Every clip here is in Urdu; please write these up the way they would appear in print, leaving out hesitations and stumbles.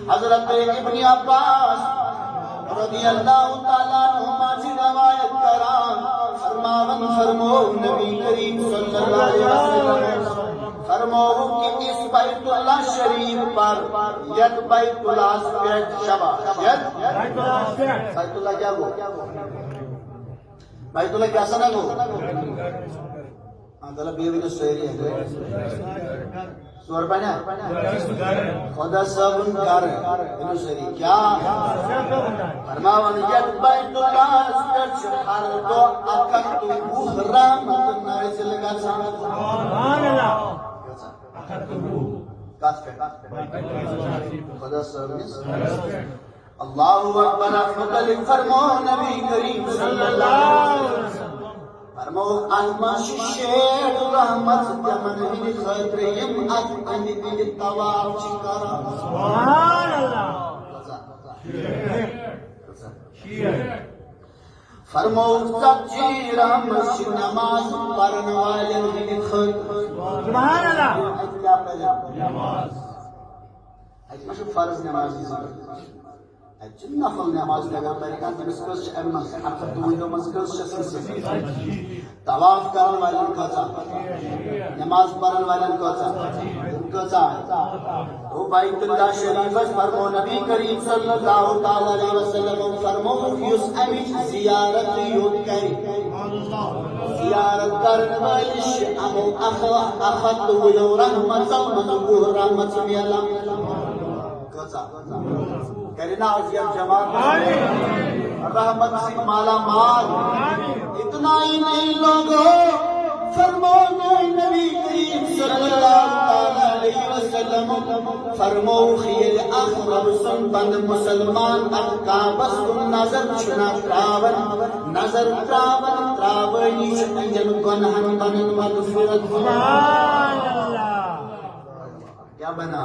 حضرت ابن عباس رضی اللہ تعالیٰ عنہما سے روایت کران فرماون فرمو نبی کریم صلی اللہ علیہ وسلم فرمو کہ اس بیت اللہ شریف پر یک بیت اللہ سپیٹ شبہ بیت اللہ کیا گو بیت اللہ کیا سنا گو دلہ بیوی نے سویری ہے سور پہنے خدا سبن کر انہوں سویری کیا فرماون یک بیت اللہ سپیٹ ہر دو اکت بحرامت نائزل کا سامت سبحان اللہ خدا سبن اللہ اکبر مطلق فرمو نبی کریم صلی اللہ علیہ وسلم فرمو الماش شیخ رحمت جمن ہی خطریم اندی تواف چکارا سبحان اللہ فرمو سبجی رحمت شی نماز پرن والے ہی خطر سبحان اللہ نماز ایک مشو فرض نماز کی ذکر اچھا نفل نماز لگا طریقہ تمسکرس امس حقت دویدو مسکرس شخصی تواف کرن والن کتا نماز پڑھن والن کتا تو بیت اللہ شریف فرمو نبی کریم صلی اللہ علیہ وسلم فرمو یس امیج زیارت یود کری زیارت کرن والش امو اخت دویدو رحمت مذکوہ رحمت سمیلا کتا کرنا عزیز جماعت رحمت سے مالا مال اتنا ہی نہیں لوگو فرمو نبی کریم صلی اللہ علیہ وسلم فرمو خیل اخرب سن بند مسلمان اقابس کن نظر چنا تراون نظر تراونی انجن گنہن بنن مغفرت سبحان اللہ کیا بنا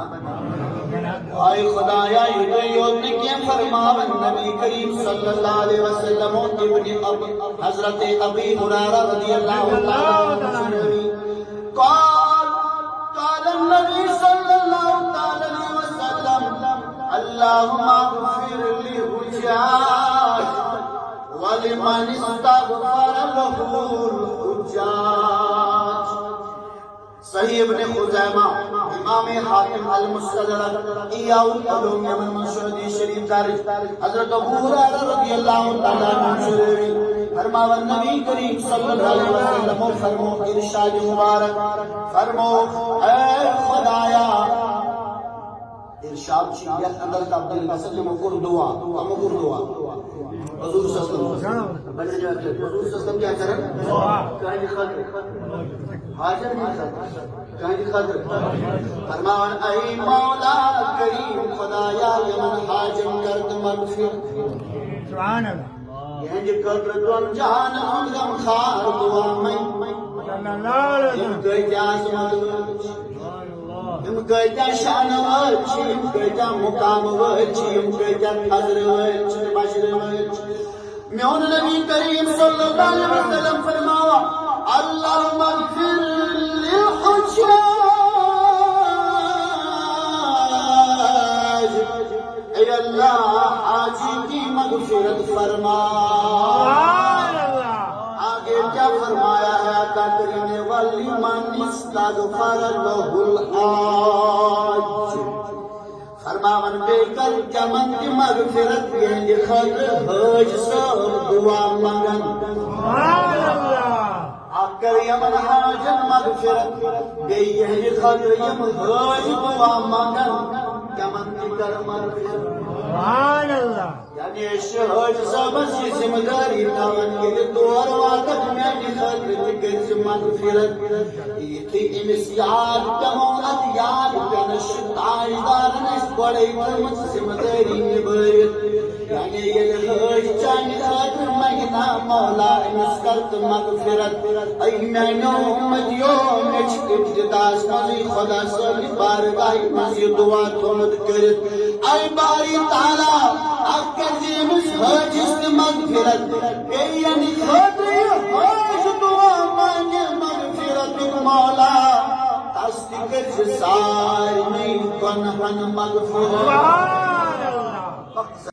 آئی خدایا یدیوت نے کیا فرماون نبی کریم صلی اللہ علیہ وسلم ابن حضرت ابی ہریرہ رضی اللہ عنہ قال النبی صلی اللہ علیہ وسلم اللہم اغفر للحجاج ولمن استغفر له الحجاج صحیح ابن خزیمہ امام حاکم المستدرک ایاء العلوم یمن منشردی شریف دارج حضرت ابو ہریرہ رضی اللہ تعالیٰ عنہ شریف فرماون نبی کریم صلی اللہ علیہ وسلم فرمو ارشاد مبارک فرمو اے خدایا ارشاد چیئیت اندر تبدیل وسلم مکر دعا حضور صلی اللہ علیہ وسلم حضور صلی اللہ علیہ وسلم کیا کریں کہیں خطر حاضر نہیں کہیں خطر فرمان اے مولا کریم خدایا یمن حاجم کرد مغفر سبحان اللہ یہاں جی قدر دون جہان غم خار دعا میں یم گئتا عظمت یم گئتا شان وچ یم گئتا مقام وچ یم گئتا فضل وچ بشر وچ میون نبی کریم صلی اللہ علیہ وسلم فرماوا اللہم اغفر للحجاج اے اللہ حاجی کی مغفرت فرما آگے کیا فرمایا ہے عطا کرنے والی من استغفر له الحاج فرماون بے کر چمن کی مغفرت یہ خطر حج سب دعا مگن آکر یمن حاجن مغفرت بے یہ خطر یم حج دعا مگن چمن کی کر مغفرت سبحان اللہ یعنی حج سب سے ذمہ داری تاون کے دور وقت میں خطر کی مغفرت یہ تھی امس یاد تمام یاد بنشت آئیدار نس بڑے کرمت ذمہ داری نبھائیت یعنی یہ حج چاہی خطر مگنا مولا امس کرت مغفرت ای میں نو امتیو مچ ابتداس مزی خدا صلی بارگاہ مزی دعا تھومد کرت ای باری تعالی اکر جیمس حج است مغفرت یعنی خطر حج دعا مانگ مغفرت مولا تہِ کٔرزِ سارنٕے گۄنہن مغفرت